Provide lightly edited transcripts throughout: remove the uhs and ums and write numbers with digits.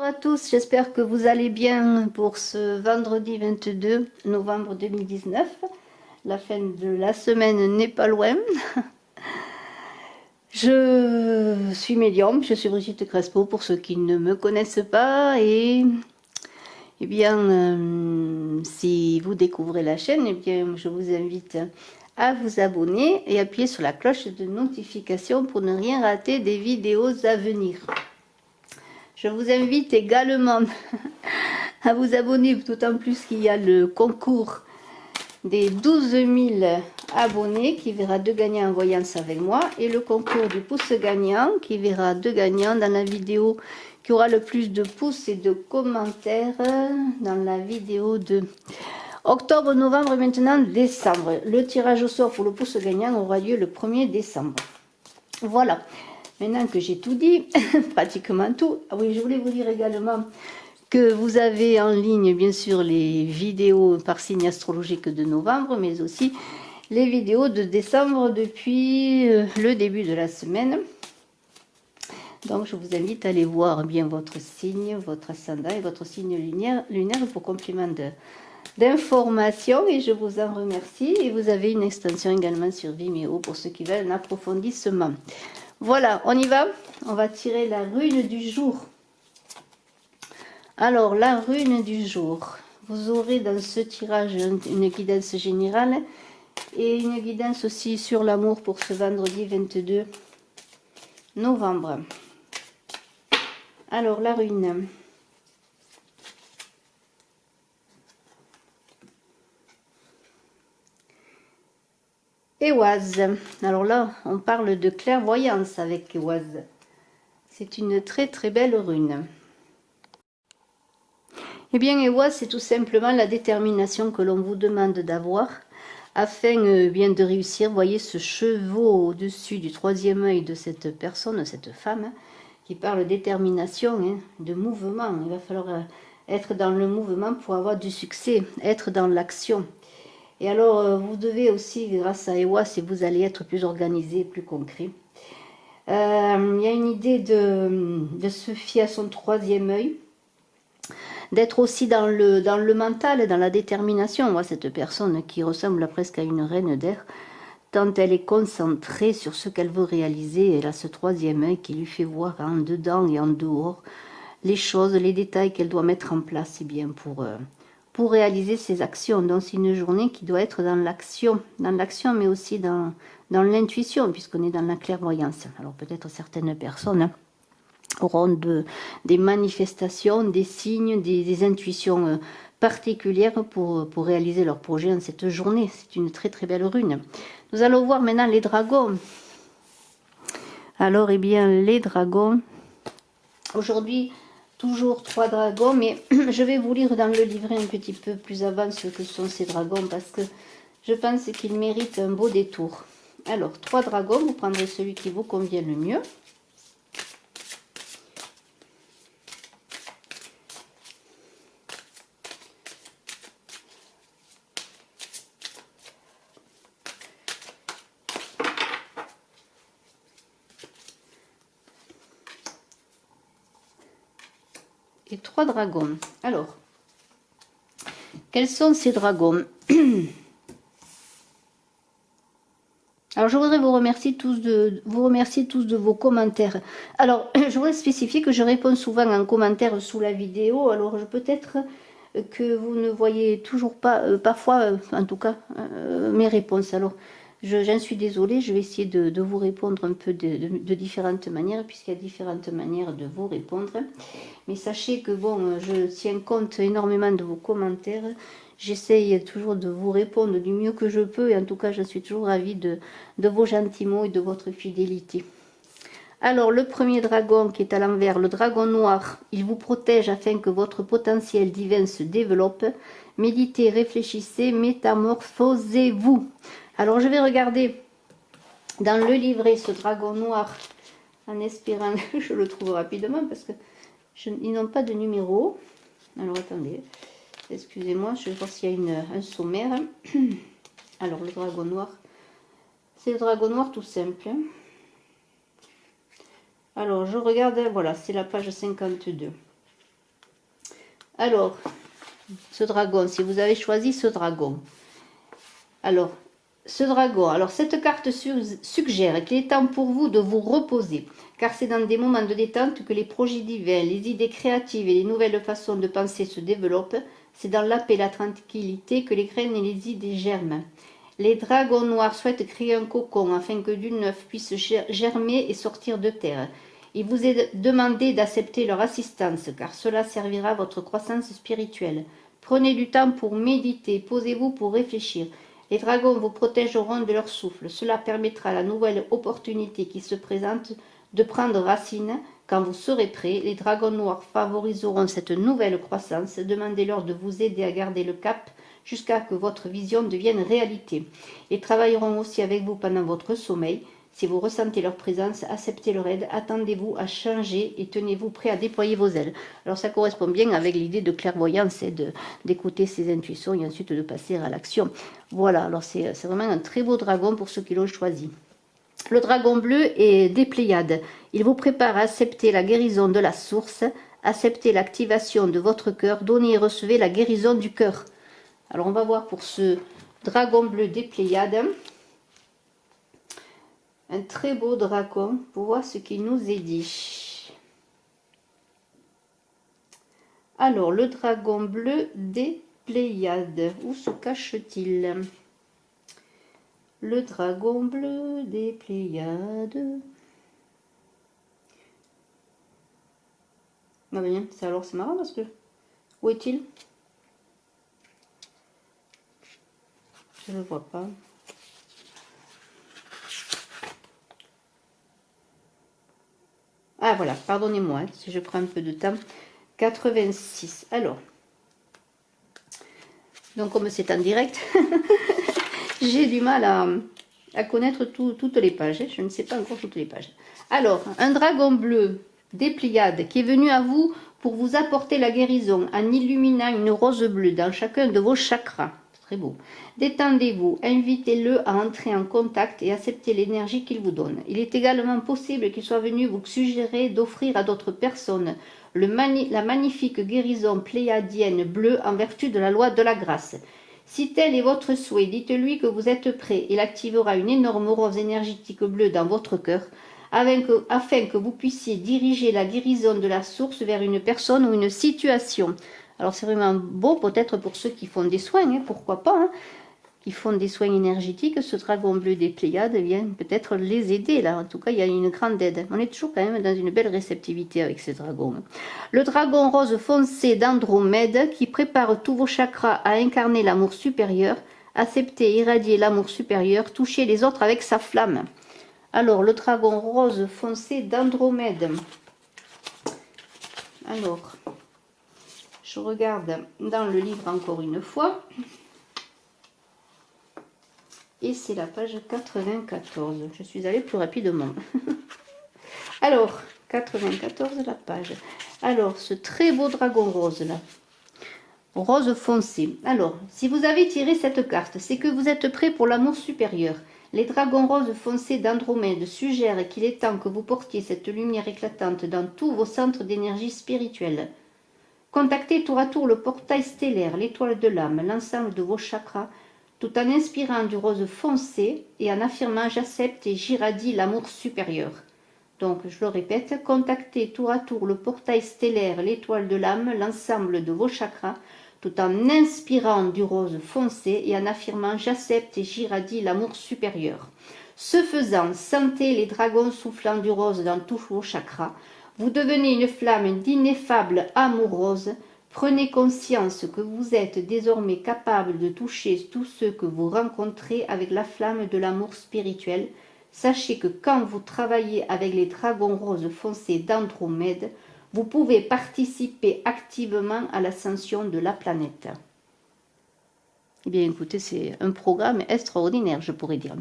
à tous, j'espère que vous allez bien pour ce vendredi 22 novembre 2019. La fin de la semaine n'est pas loin. Je suis médium, je suis Brigitte Crespo pour ceux qui ne me connaissent pas et si vous découvrez la chaîne, je vous invite à vous abonner et appuyer sur la cloche de notification pour ne rien rater des vidéos à venir. Je vous invite également à vous abonner, d'autant plus qu'il y a le concours des 12 000 abonnés qui verra 2 gagnants en voyance avec moi et le concours du pouce gagnant qui verra 2 gagnants dans la vidéo qui aura le plus de pouces et de commentaires dans la vidéo de octobre, novembre et maintenant décembre. Le tirage au sort pour le pouce gagnant aura lieu le 1er décembre. Voilà. Maintenant que j'ai tout dit, pratiquement tout, ah oui, je voulais vous dire également que vous avez en ligne, bien sûr, les vidéos par signe astrologique de novembre, mais aussi les vidéos de décembre depuis le début de la semaine. Donc, je vous invite à aller voir bien votre signe, votre ascendant et votre signe lunaire pour complément d'informations. Et je vous en remercie. Et vous avez une extension également sur Vimeo pour ceux qui veulent un approfondissement. Voilà, on y va. On va tirer la rune du jour. Alors, la rune du jour. Vous aurez dans ce tirage une guidance générale et une guidance aussi sur l'amour pour ce vendredi 22 novembre. Alors, la rune. Éoise. Alors là, on parle de clairvoyance avec Éoise. C'est une très très belle rune. Eh bien, Éoise, c'est tout simplement la détermination que l'on vous demande d'avoir afin bien de réussir. Vous voyez ce chevau au-dessus du troisième œil de cette personne, cette femme, qui parle de détermination, de mouvement. Il va falloir être dans le mouvement pour avoir du succès, être dans l'action. Et alors, vous devez aussi, grâce à Éoise, si vous allez être plus organisé, plus concret. Il y a une idée de se fier à son troisième œil, d'être aussi dans le mental, dans la détermination. On voit cette personne qui ressemble presque à une reine d'air, tant elle est concentrée sur ce qu'elle veut réaliser. Elle a ce troisième œil qui lui fait voir en dedans et en dehors les choses, les détails qu'elle doit mettre en place bien pour réaliser ses actions. Donc c'est une journée qui doit être dans l'action mais aussi dans l'intuition, puisqu'on est dans la clairvoyance. Alors peut-être certaines personnes auront des manifestations, des signes, des intuitions particulières pour réaliser leur projet en cette journée. C'est une très très belle rune. Nous allons voir maintenant les dragons. Alors, eh bien, les dragons. Aujourd'hui, toujours 3 dragons, mais je vais vous lire dans le livret un petit peu plus avant ce que sont ces dragons, parce que je pense qu'ils méritent un beau détour. Alors, 3 dragons, vous prendrez celui qui vous convient le mieux. Et 3 dragons. Alors, quels sont ces dragons? Alors, je voudrais vous remercier tous de vos commentaires. Alors, je voudrais spécifier que je réponds souvent en commentaire sous la vidéo. Alors, peut-être que vous ne voyez toujours pas, parfois, en tout cas, mes réponses. Alors, j'en suis désolée, je vais essayer de vous répondre un peu de différentes manières, puisqu'il y a différentes manières de vous répondre. Mais sachez que bon, je tiens compte énormément de vos commentaires. J'essaye toujours de vous répondre du mieux que je peux. Et en tout cas, je suis toujours ravie de vos gentils mots et de votre fidélité. Alors, le premier dragon qui est à l'envers, le dragon noir, il vous protège afin que votre potentiel divin se développe. Méditez, réfléchissez, métamorphosez-vous. Alors, je vais regarder dans le livret ce dragon noir en espérant que je le trouve rapidement parce que ils n'ont pas de numéro. Alors, attendez. Excusez-moi, je vais voir s'il y a un sommaire. Alors, le dragon noir. C'est le dragon noir tout simple. Alors, je regarde, voilà, c'est la page 52. Alors, ce dragon, si vous avez choisi ce dragon. Alors, ce dragon, alors cette carte suggère qu'il est temps pour vous de vous reposer, car c'est dans des moments de détente que les projets divins, les idées créatives et les nouvelles façons de penser se développent. C'est dans la paix et la tranquillité que les graines et les idées germent. Les dragons noirs souhaitent créer un cocon afin que du neuf puisse germer et sortir de terre. Il vous est demandé d'accepter leur assistance, car cela servira à votre croissance spirituelle. Prenez du temps pour méditer, posez-vous pour réfléchir. Les dragons vous protégeront de leur souffle. Cela permettra à la nouvelle opportunité qui se présente de prendre racine. Quand vous serez prêt, les dragons noirs favoriseront cette nouvelle croissance. Demandez-leur de vous aider à garder le cap jusqu'à ce que votre vision devienne réalité. Ils travailleront aussi avec vous pendant votre sommeil. Si vous ressentez leur présence, acceptez leur aide, attendez-vous à changer et tenez-vous prêt à déployer vos ailes. Alors ça correspond bien avec l'idée de clairvoyance et d'écouter ses intuitions et ensuite de passer à l'action. Voilà, alors c'est vraiment un très beau dragon pour ceux qui l'ont choisi. Le dragon bleu est des Pléiades. Il vous prépare à accepter la guérison de la source, accepter l'activation de votre cœur, donnez et recevez la guérison du cœur. Alors on va voir pour ce dragon bleu des Pléiades. Un très beau dragon pour voir ce qu'il nous est dit. Alors, le dragon bleu des Pléiades, où se cache-t-il? Le dragon bleu des Pléiades. Ah ben, alors c'est marrant parce que... Où est-il? Je ne le vois pas. Ah voilà, pardonnez-moi si je prends un peu de temps. 86. Alors, donc comme c'est en direct, j'ai du mal à connaître toutes les pages. Je ne sais pas encore toutes les pages. Alors, un dragon bleu des Pléiades qui est venu à vous pour vous apporter la guérison en illuminant une rose bleue dans chacun de vos chakras. Très beau. Détendez-vous, invitez-le à entrer en contact et acceptez l'énergie qu'il vous donne. Il est également possible qu'il soit venu vous suggérer d'offrir à d'autres personnes la magnifique guérison pléiadienne bleue en vertu de la loi de la grâce. Si tel est votre souhait, dites-lui que vous êtes prêt. Il activera une énorme rose énergétique bleue dans votre cœur afin que vous puissiez diriger la guérison de la source vers une personne ou une situation. Alors c'est vraiment beau peut-être pour ceux qui font des soins, hein, pourquoi pas, hein, qui font des soins énergétiques. Ce dragon bleu des Pléiades vient peut-être les aider là. En tout cas, il y a une grande aide. On est toujours quand même dans une belle réceptivité avec ces dragons. Le dragon rose foncé d'Andromède qui prépare tous vos chakras à incarner l'amour supérieur, accepter et irradier l'amour supérieur, toucher les autres avec sa flamme. Alors, le dragon rose foncé d'Andromède. Alors... je regarde dans le livre encore une fois. Et c'est la page 94. Je suis allée plus rapidement. Alors, 94 la page. Alors, ce très beau dragon rose là. Rose foncé. Alors, si vous avez tiré cette carte, c'est que vous êtes prêt pour l'amour supérieur. Les dragons roses foncés d'Andromède suggèrent qu'il est temps que vous portiez cette lumière éclatante dans tous vos centres d'énergie spirituelle. Contactez tour à tour le portail stellaire, l'étoile de l'âme, l'ensemble de vos chakras, tout en inspirant du rose foncé et en affirmant « j'accepte et j'irradie l'amour supérieur ». Donc, je le répète, contactez tour à tour le portail stellaire, l'étoile de l'âme, l'ensemble de vos chakras, tout en inspirant du rose foncé et en affirmant « j'accepte et j'irradie l'amour supérieur ». Ce faisant, sentez les dragons soufflant du rose dans tous vos chakras. Vous devenez une flamme d'ineffable amour rose. Prenez conscience que vous êtes désormais capable de toucher tous ceux que vous rencontrez avec la flamme de l'amour spirituel. Sachez que quand vous travaillez avec les dragons roses foncés d'Andromède, vous pouvez participer activement à l'ascension de la planète. Eh bien, écoutez, c'est un programme extraordinaire, je pourrais dire.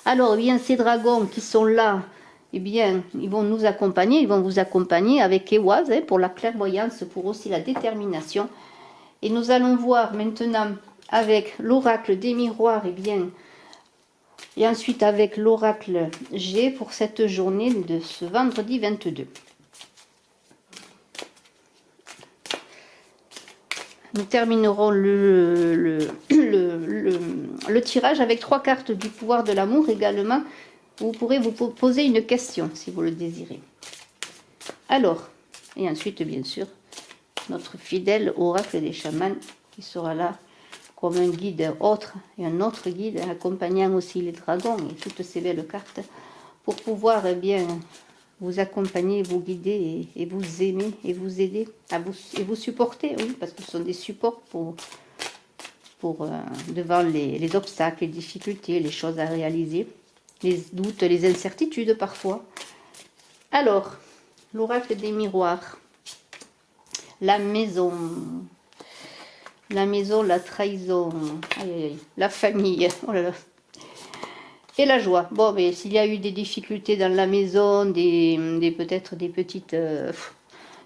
Alors, eh bien, ces dragons qui sont là, eh bien, ils vont nous accompagner, ils vont vous accompagner avec Ewaz pour la clairvoyance, pour aussi la détermination. Et nous allons voir maintenant avec l'oracle des miroirs, eh bien, et ensuite avec l'oracle G pour cette journée de ce vendredi 22. Nous terminerons le tirage avec 3 cartes du pouvoir de l'amour également. Vous pourrez vous poser une question si vous le désirez. Alors, et ensuite bien sûr, notre fidèle oracle des chamans qui sera là comme un guide autre et un autre guide, accompagnant aussi les dragons et toutes ces belles cartes pour pouvoir bien vous accompagner, vous guider et vous aimer et vous aider et vous supporter, oui, parce que ce sont des supports devant les obstacles, les difficultés, les choses à réaliser, les doutes, les incertitudes parfois. Alors, l'oracle des miroirs, la maison, la trahison, aïe, aïe, aïe, la famille, oh là là. Et la joie. Bon, mais s'il y a eu des difficultés dans la maison, peut-être des petites...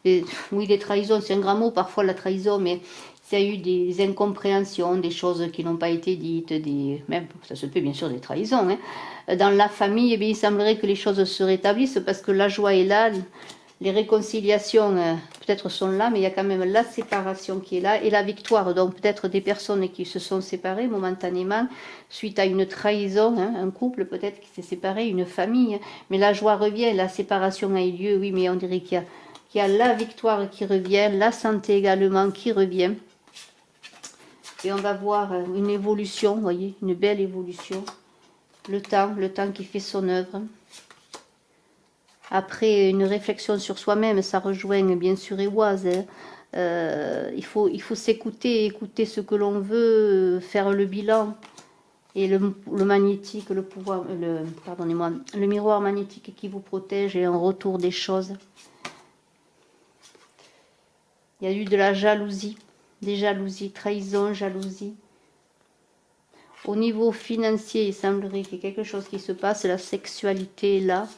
oui, des trahisons, c'est un grand mot parfois la trahison, mais s'il y a eu des incompréhensions, des choses qui n'ont pas été dites, même, ça se peut bien sûr des trahisons, hein. Dans la famille, eh bien, il semblerait que les choses se rétablissent parce que la joie est là, les réconciliations peut-être sont là, mais il y a quand même la séparation qui est là et la victoire. Donc peut-être des personnes qui se sont séparées momentanément suite à une trahison, hein, un couple peut-être qui s'est séparé, une famille. Mais la joie revient, la séparation a eu lieu, oui, mais on dirait qu'il y a la victoire qui revient, la santé également qui revient. Et on va voir une évolution, vous voyez, une belle évolution. Le temps qui fait son œuvre. Après une réflexion sur soi-même, ça rejoint bien sûr Éoise. Il faut s'écouter, écouter ce que l'on veut, faire le bilan. Et le magnétique, le pouvoir, pardonnez-moi, le miroir magnétique qui vous protège et un retour des choses. Il y a eu de la jalousie, des jalousies, trahison, jalousie. Au niveau financier, il semblerait qu'il y ait quelque chose qui se passe, la sexualité est là.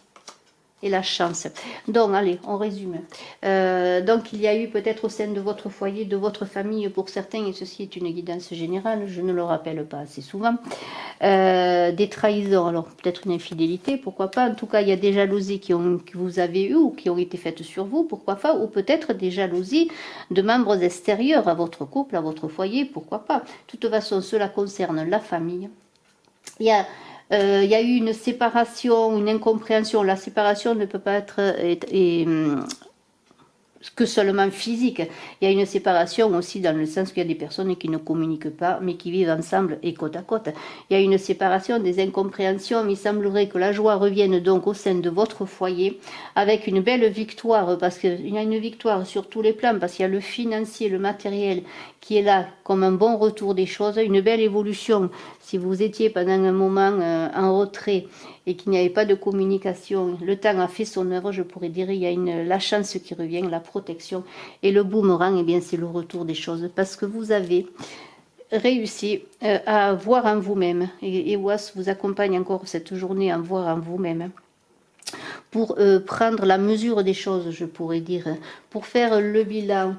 Et la chance. Donc, allez, on résume. Donc, il y a eu peut-être au sein de votre foyer, de votre famille, pour certains, et ceci est une guidance générale, je ne le rappelle pas assez souvent, des trahisons, alors peut-être une infidélité, pourquoi pas. En tout cas, il y a des jalousies que vous avez eues ou qui ont été faites sur vous, pourquoi pas. Ou peut-être des jalousies de membres extérieurs à votre couple, à votre foyer, pourquoi pas. De toute façon, cela concerne la famille. Il y a eu une séparation, une incompréhension. La séparation ne peut pas être que seulement physique. Il y a une séparation aussi dans le sens qu'il y a des personnes qui ne communiquent pas, mais qui vivent ensemble et côte à côte. Il y a une séparation, des incompréhensions, mais il semblerait que la joie revienne donc au sein de votre foyer avec une belle victoire, parce qu'il y a une victoire sur tous les plans, parce qu'il y a le financier, le matériel qui est là comme un bon retour des choses, une belle évolution. Si vous étiez pendant un moment en retrait et qu'il n'y avait pas de communication, le temps a fait son œuvre, je pourrais dire, il y a la chance qui revient, la protection. Et le boomerang, eh bien, c'est le retour des choses, parce que vous avez réussi à voir en vous-même. Et Ewas vous accompagne encore cette journée à voir en vous-même. Pour prendre la mesure des choses, je pourrais dire, pour faire le bilan,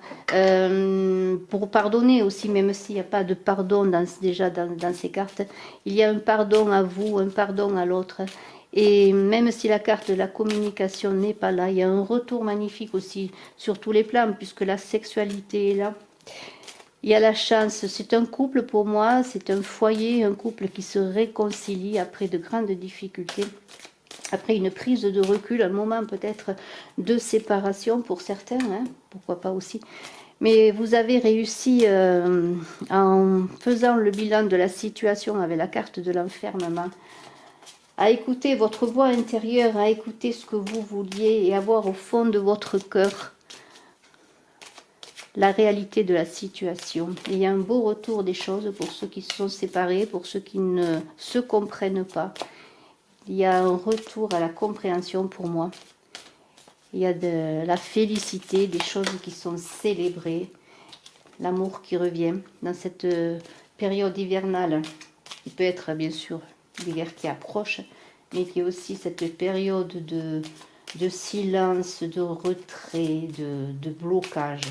pour pardonner aussi, même s'il n'y a pas de pardon déjà dans ces cartes, il y a un pardon à vous, un pardon à l'autre. Et même si la carte de la communication n'est pas là, il y a un retour magnifique aussi sur tous les plans, puisque la sexualité est là. Il y a la chance, c'est un couple pour moi, c'est un foyer, un couple qui se réconcilie après de grandes difficultés. Après une prise de recul, un moment peut-être de séparation pour certains, hein, pourquoi pas aussi. Mais vous avez réussi en faisant le bilan de la situation avec la carte de l'enfermement, à écouter votre voix intérieure, à écouter ce que vous vouliez et avoir au fond de votre cœur la réalité de la situation. Et il y a un beau retour des choses pour ceux qui se sont séparés, pour ceux qui ne se comprennent pas. Il y a un retour à la compréhension pour moi. Il y a de la félicité, des choses qui sont célébrées, l'amour qui revient dans cette période hivernale. Il peut être bien sûr l'hiver qui approche, mais qui est aussi cette période de silence, de retrait, de blocage.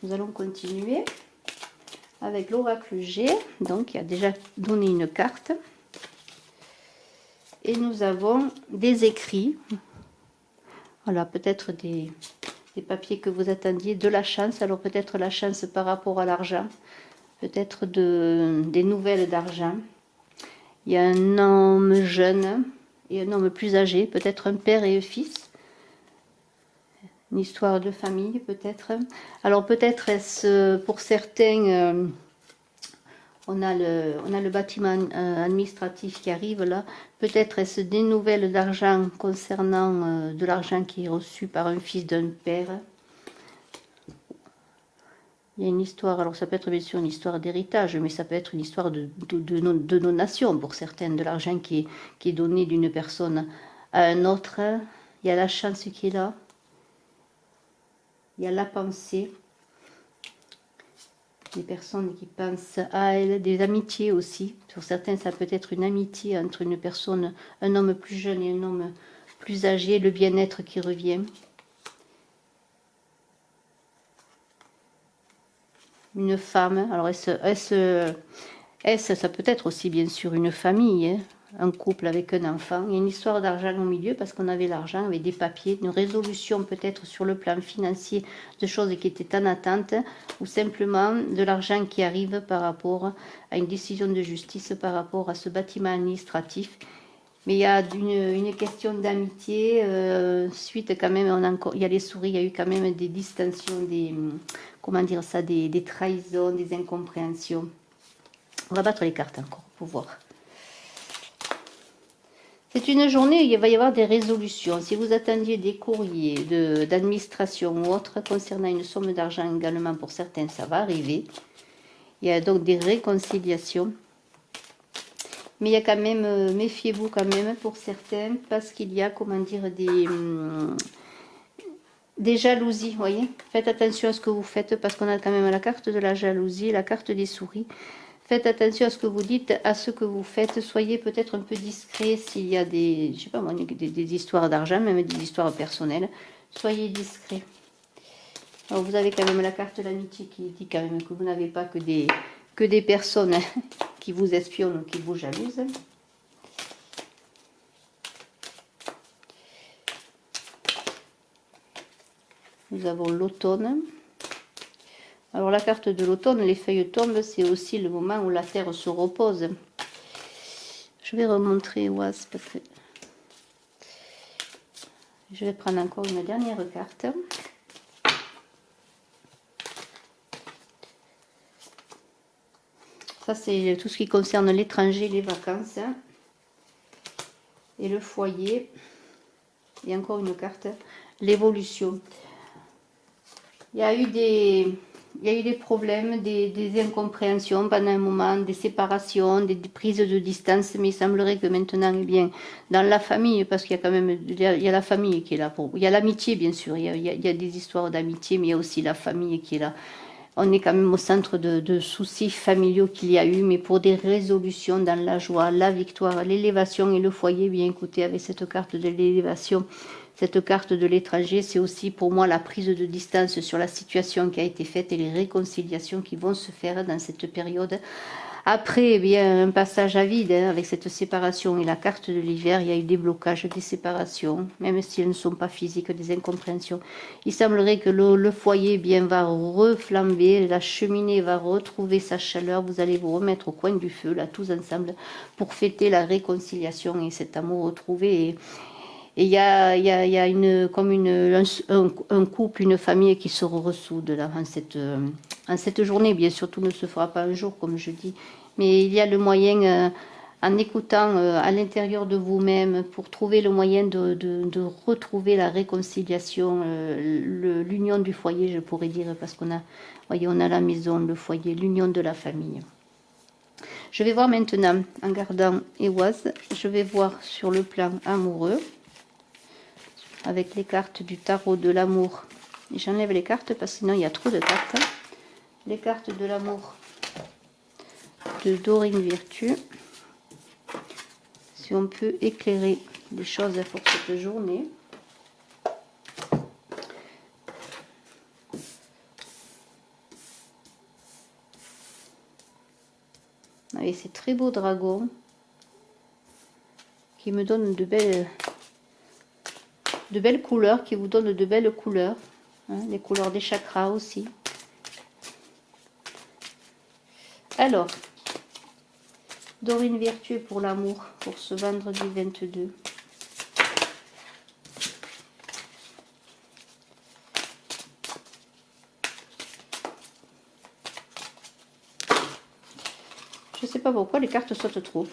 Nous allons continuer avec l'oracle G, donc il a déjà donné une carte. Et nous avons des écrits, voilà, peut-être des des papiers que vous attendiez, de la chance. Alors peut-être la chance par rapport à l'argent, peut-être des nouvelles d'argent. Il y a un homme jeune et un homme plus âgé, peut-être un père et un fils. Une histoire de famille peut-être. Alors peut-être est-ce pour certains... on a le bâtiment administratif qui arrive là. Peut-être est-ce des nouvelles d'argent concernant de l'argent qui est reçu par un fils d'un père. Il y a une histoire, alors ça peut être bien sûr une histoire d'héritage, mais ça peut être une histoire de donation pour certaines, de l'argent qui est donné d'une personne à un autre. Il y a la chance qui est là. Il y a la pensée. Des personnes qui pensent à elle, des amitiés aussi. Pour certains, ça peut être une amitié entre une personne, un homme plus jeune et un homme plus âgé, le bien-être qui revient. Une femme, alors ça peut être aussi bien sûr une famille, hein, un couple avec un enfant. Il y a une histoire d'argent au milieu parce qu'on avait l'argent avec des papiers, une résolution peut-être sur le plan financier de choses qui étaient en attente ou simplement de l'argent qui arrive par rapport à une décision de justice par rapport à ce bâtiment administratif. Mais il y a une question d'amitié, suite quand même, il y a les souris, il y a eu quand même des distensions, comment dire ça, des trahisons, des incompréhensions. On va battre les cartes encore pour voir. C'est une journée où il va y avoir des résolutions. Si vous attendiez des courriers d'administration ou autre concernant une somme d'argent également, pour certains, ça va arriver. Il y a donc des réconciliations. Mais il y a quand même, méfiez-vous quand même pour certains, parce qu'il y a, comment dire, des jalousies, vous voyez. Faites attention à ce que vous faites, parce qu'on a quand même la carte de la jalousie, la carte des souris. Faites attention à ce que vous dites, à ce que vous faites. Soyez peut-être un peu discret s'il y a des, je sais pas moi, des histoires d'argent, même des histoires personnelles. Soyez discret. Alors vous avez quand même la carte de l'amitié qui dit quand même que vous n'avez pas que des personnes qui vous espionnent ou qui vous jalousent. Nous avons l'automne. Alors la carte de l'automne, les feuilles tombent, c'est aussi le moment où la terre se repose. Je vais remontrer Oise parce que je vais prendre encore une dernière carte. Ça c'est tout ce qui concerne l'étranger, les vacances et le foyer. Et encore une carte, l'évolution. Il y a eu des problèmes, des incompréhensions pendant un moment, des séparations, des prises de distance, mais il semblerait que maintenant, eh bien, dans la famille, parce qu'il y a quand même, il y a la famille qui est là, il y a l'amitié bien sûr, il y a des histoires d'amitié, mais il y a aussi la famille qui est là. On est quand même au centre de soucis familiaux qu'il y a eu, mais pour des résolutions dans la joie, la victoire, l'élévation et le foyer. Bien écoutez, avec cette carte de l'élévation, cette carte de l'étranger, c'est aussi pour moi la prise de distance sur la situation qui a été faite et les réconciliations qui vont se faire dans cette période. Après, eh bien, un passage à vide, hein, avec cette séparation et la carte de l'hiver, il y a eu des blocages, des séparations, même si elles ne sont pas physiques, des incompréhensions. Il semblerait que le foyer eh bien, va reflamber, la cheminée va retrouver sa chaleur, vous allez vous remettre au coin du feu, là, tous ensemble, pour fêter la réconciliation et cet amour retrouvé. Et il y a comme un couple, une famille qui se ressoude là, en cette journée. Bien sûr, tout ne se fera pas un jour, comme je dis. Mais il y a le moyen, en écoutant à l'intérieur de vous-même, pour trouver le moyen de retrouver la réconciliation, l'union du foyer, je pourrais dire, parce qu'on a, voyez, on a la maison, le foyer, l'union de la famille. Je vais voir maintenant, en gardant Eoise, je vais voir sur le plan amoureux, avec les cartes du tarot de l'amour. J'enlève les cartes parce que sinon il y a trop de cartes. Les cartes de l'amour de Dorine Virtue. Si on peut éclairer les choses pour cette journée. Avec ces très beaux dragons qui me donnent de belles couleurs, qui vous donnent de belles couleurs. hein, les couleurs des chakras aussi. Alors, Dorine Vertueux pour l'amour, pour ce vendredi 22. Je sais pas pourquoi les cartes sautent trop.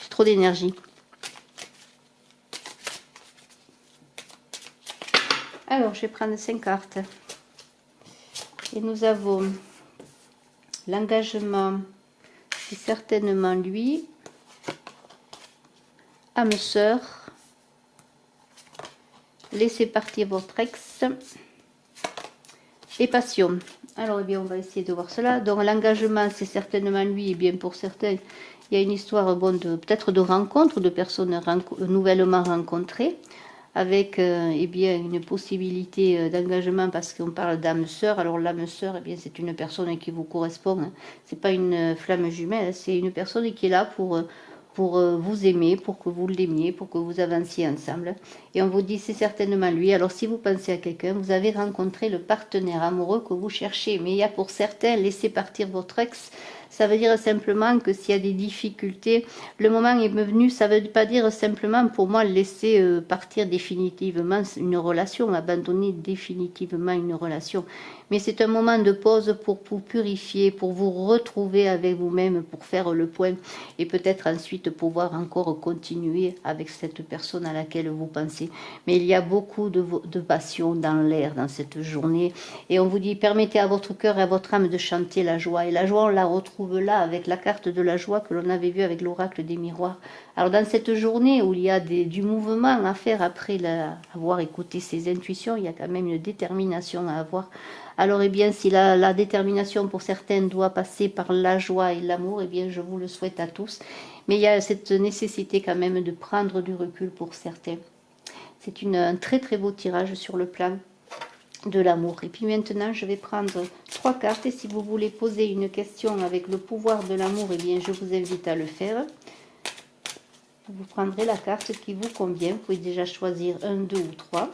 J'ai trop d'énergie. Alors, je vais prendre 5 cartes. Et nous avons l'engagement, c'est certainement lui. Âme sœur. Laissez partir votre ex. Et passion. Alors, eh bien, on va essayer de voir cela. Donc, l'engagement, c'est certainement lui. Et bien, pour certains, il y a une histoire, bon, peut-être de rencontre, de personnes nouvellement rencontrées, avec eh bien, une possibilité d'engagement, parce qu'on parle d'âme sœur. Alors, l'âme sœur, eh bien, c'est une personne qui vous correspond. Hein. C'est pas une flamme jumelle, c'est une personne qui est là pour vous aimer, pour que vous l'aimiez, pour que vous avanciez ensemble. Et on vous dit, c'est certainement lui. Alors, si vous pensez à quelqu'un, vous avez rencontré le partenaire amoureux que vous cherchez. Mais il y a pour certains, laissez partir votre ex. Ça veut dire simplement que s'il y a des difficultés, le moment est venu. Ça ne veut pas dire simplement, pour moi, laisser partir définitivement une relation, abandonner définitivement une relation. Mais c'est un moment de pause pour vous purifier, pour vous retrouver avec vous-même, pour faire le point et peut-être ensuite pouvoir encore continuer avec cette personne à laquelle vous pensez. Mais il y a beaucoup de passion dans l'air dans cette journée. Et on vous dit, permettez à votre cœur et à votre âme de chanter la joie. Et la joie, on la retrouve là avec la carte de la joie que l'on avait vue avec l'oracle des miroirs. Alors dans cette journée où il y a du mouvement à faire après avoir écouté ses intuitions, il y a quand même une détermination à avoir. Alors, eh bien, si la détermination pour certains doit passer par la joie et l'amour, eh bien, je vous le souhaite à tous. Mais il y a cette nécessité quand même de prendre du recul pour certains. C'est un très très beau tirage sur le plan de l'amour. Et puis maintenant, je vais prendre 3 cartes. Et si vous voulez poser une question avec le pouvoir de l'amour, eh bien, je vous invite à le faire. Vous prendrez la carte qui vous convient. Vous pouvez déjà choisir 1, 2 ou 3.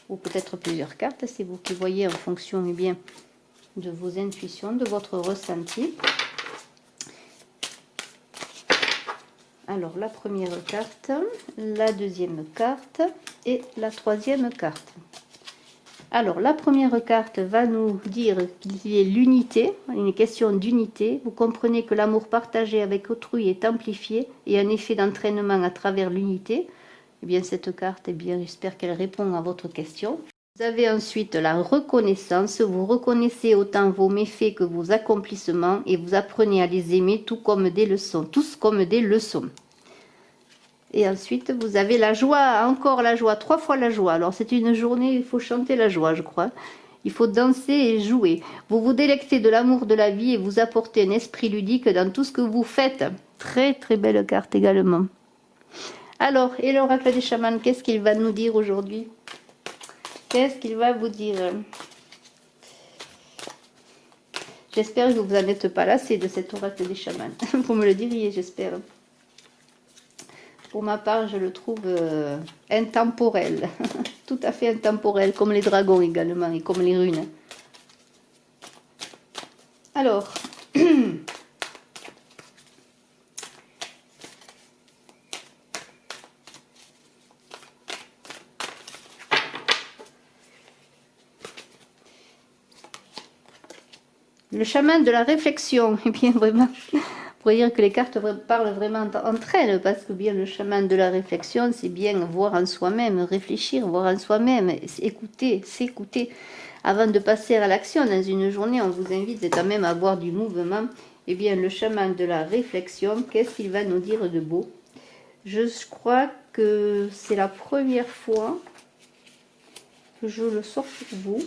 Ou peut-être plusieurs cartes, c'est vous qui voyez en fonction eh bien, de vos intuitions, de votre ressenti. Alors, la première carte, la deuxième carte et la troisième carte. Alors, la première carte va nous dire qu'il y a l'unité, une question d'unité. Vous comprenez que l'amour partagé avec autrui est amplifié et un effet d'entraînement à travers l'unité. Eh bien, cette carte, eh bien, j'espère qu'elle répond à votre question. Vous avez ensuite la reconnaissance. Vous reconnaissez autant vos méfaits que vos accomplissements et vous apprenez à les aimer tout comme des leçons, tous comme des leçons. Et ensuite, vous avez la joie, encore la joie, 3 fois la joie. Alors, c'est une journée, il faut chanter la joie, je crois. Il faut danser et jouer. Vous vous délectez de l'amour de la vie et vous apportez un esprit ludique dans tout ce que vous faites. Très, très belle carte également. Alors, et l'oracle des chamans, qu'est-ce qu'il va nous dire aujourd'hui? Qu'est-ce qu'il va vous dire? J'espère que vous n'en êtes pas lassé de cet oracle des chamans. Vous me le diriez, j'espère. Pour ma part, je le trouve intemporel. Tout à fait intemporel, comme les dragons également, et comme les runes. Alors... Le chaman de la réflexion, eh bien vraiment, on pourrait dire que les cartes parlent vraiment entre elles, parce que bien le chaman de la réflexion, c'est bien voir en soi-même, réfléchir, voir en soi-même, écouter, s'écouter. Avant de passer à l'action dans une journée, on vous invite quand même à avoir du mouvement. Eh bien le chaman de la réflexion, qu'est-ce qu'il va nous dire de beau? Je crois que c'est la première fois que je le sors pour vous.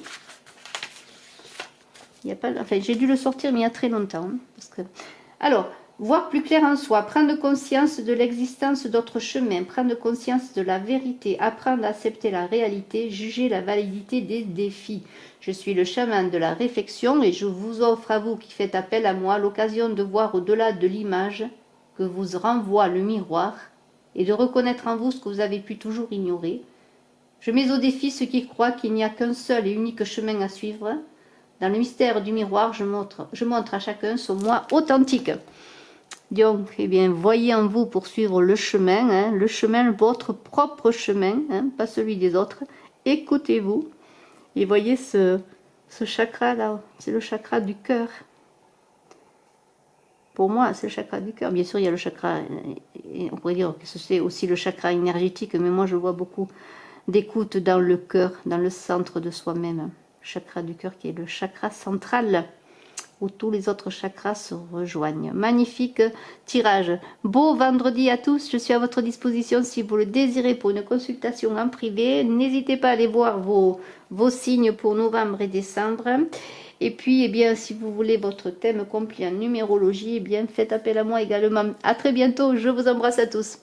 Il y a pas, enfin, j'ai dû le sortir, mais il y a très longtemps. Parce que... Alors, voir plus clair en soi, prendre conscience de l'existence d'autres chemins, prendre conscience de la vérité, apprendre à accepter la réalité, juger la validité des défis. Je suis le chaman de la réflexion et je vous offre à vous qui faites appel à moi l'occasion de voir au-delà de l'image que vous renvoie le miroir et de reconnaître en vous ce que vous avez pu toujours ignorer. Je mets au défi ceux qui croient qu'il n'y a qu'un seul et unique chemin à suivre. Dans le mystère du miroir, je montre à chacun son moi authentique. Donc, eh bien, voyez en vous pour suivre le chemin, votre propre chemin, hein, pas celui des autres. Écoutez-vous et voyez ce chakra là, c'est le chakra du cœur. Pour moi, c'est le chakra du cœur. Bien sûr, il y a le chakra, on pourrait dire que c'est aussi le chakra énergétique, mais moi je vois beaucoup d'écoute dans le cœur, dans le centre de soi-même. Chakra du cœur qui est le chakra central, où tous les autres chakras se rejoignent. Magnifique tirage. Beau vendredi à tous, je suis à votre disposition si vous le désirez pour une consultation en privé. N'hésitez pas à aller voir vos signes pour novembre et décembre. Et puis, eh bien, si vous voulez votre thème complet en numérologie, eh bien, faites appel à moi également. À très bientôt, je vous embrasse à tous.